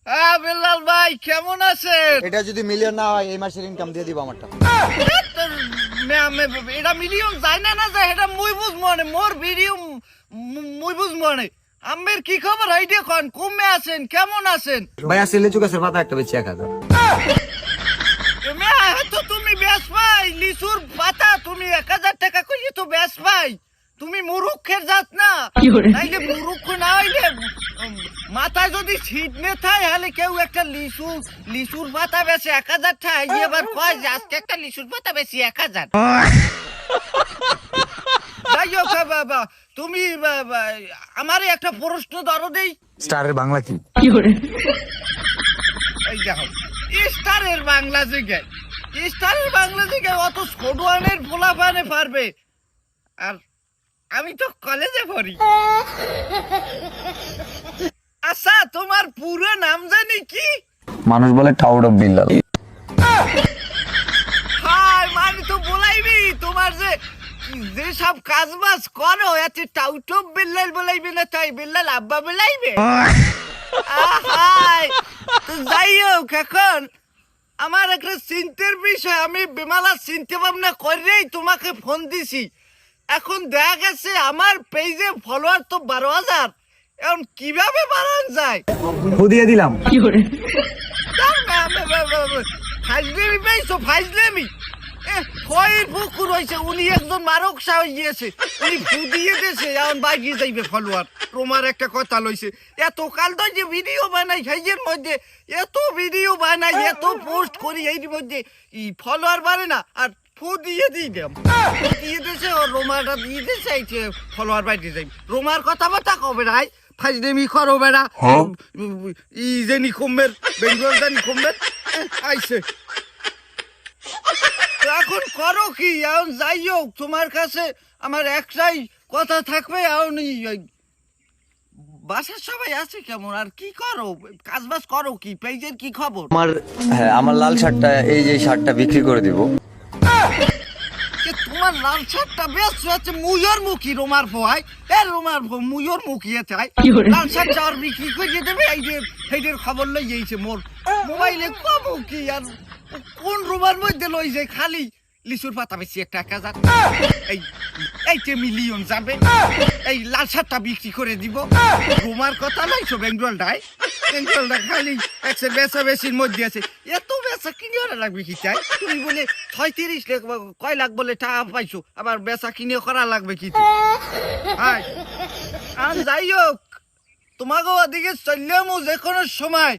হ্যাঁ বেলাল ভাই কেমন আছেন? এটা যদি মিলিয়ন না হয় এই মাসের ইনকাম দিয়ে দিব আমারটা। এটা মিলিয়ন যায় না যায় এটা মুই বুঝবো না মোর ভিডিও মুই বুঝবো না। আমের কি খবর আইডি কোন কমে আছেন কেমন আছেন? ভাই আসলে লিচু গাছের পাতা একটা বেশি 1000। তো তুমি বেশ ভাই লিচুর পাতা তুমি 1000 টাকা কইয়ে তো বেশ ভাই তুমি মুরুক্ষের জাত না নাইলে মুরুক্ষ না হইলে মাথায় যদি ছিট নে থাকে তাহলে কেউ একটা লিচুর পাতা বেশি 1000 টাকা এবার কয় যে আজকে একটা লিচুর পাতা বেশি 1000। যাই হোক বাবা তুমি আমারে একটা প্রশ্ন ধরো দেই। স্টারের বাংলা কি? এই দেখো স্টারের বাংলা জিগায় অত ছোটওয়ানের ফোলাফানে পারবে আর আমি তো কলেজে পড়ি। আচ্ছা তোমার পুরো নাম জানি কি? মানুষ বলে টাউড অফ বিল্লাল। হাই মানে তো বলাইবি তোমার যে সব কাজ বাজ করো এতে টাউট অফ বিল্লাল বলাইবি না তাই বিল্লাল আব্বা বলাইবে। হাই তো যাই হোক এখন আমার একটা চিন্তার বিষয় আমি বিমালা চিন্তা ভাবনা করেই তোমাকে ফোন দিছি। এখন দেখা গেছে আমার পেজে ফলোয়ার তো 12,000 এখন কিভাবে বাড়ানো যায়? দিয়ে দিলাম। ফাইজলেমি পাইছো ফাইজলেমি ফয়ের পুকুর হয়েছে উনি একজন মারক শাহ গিয়েছে উনি ফুদিয়ে দিয়েছে এখন বাইরে যাইবে ফলোয়ার। তোমার একটা কথা লইছে এত কাল তো যে ভিডিও বানাই সেইয়ের মধ্যে এত ভিডিও বানাই এত পোস্ট করি এর মধ্যে ফলোয়ার বাড়ে না আর ফুদিয়ে দিই দেম দিয়ে দিয়েছে ও রোমাটা দিয়ে দিয়েছে এই ফলোয়ার বাইরে যাই রোমার কথাবার্তা কবে রাই ফাইজলেমি করো বেড়া ই জানি কমের বেঙ্গল জানি কমের আইছে এখন করো কি? এখন যাই হোক তোমার কাছে আমার একটাই কথা থাকবে এখন বাসার সবাই আছে কেমন আর কি করো কাজ বাজ করো কি পেজের কি খবর? আমার লাল শার্টটা এই যে শার্টটা বিক্রি করে দিব। তোমার লাল শার্টটা বেশ আছে মুয়র মুখী রোমার ফোয়াই রোমার মুয়র মুখী আছে লাল শার্ট যাওয়ার বিক্রি করে দেবে এইদের খবর লই যাইছে মোর মোবাইলে কব কি আর কোন রোমার মধ্যে লই যায় খালি লিচুর পাতা বেশি একটা 1000 এইতে মিলিয়ন যাবে এই লাল শার্টটা বিক্রি করে দিব রোমার কথা লাইছো বেঙ্গলটা খালি একশো বেচা বেশির মধ্যে আছে এত বেচা কিনে ওরা লাগবে কি চাই তুমি বলে 36 লাখ কয় লাখ বলে টাকা পাইছো আবার বেচা কিনে করা লাগবে কি? যাই হোক তোমাকে ওদিকে চললেও যে কোনো সময়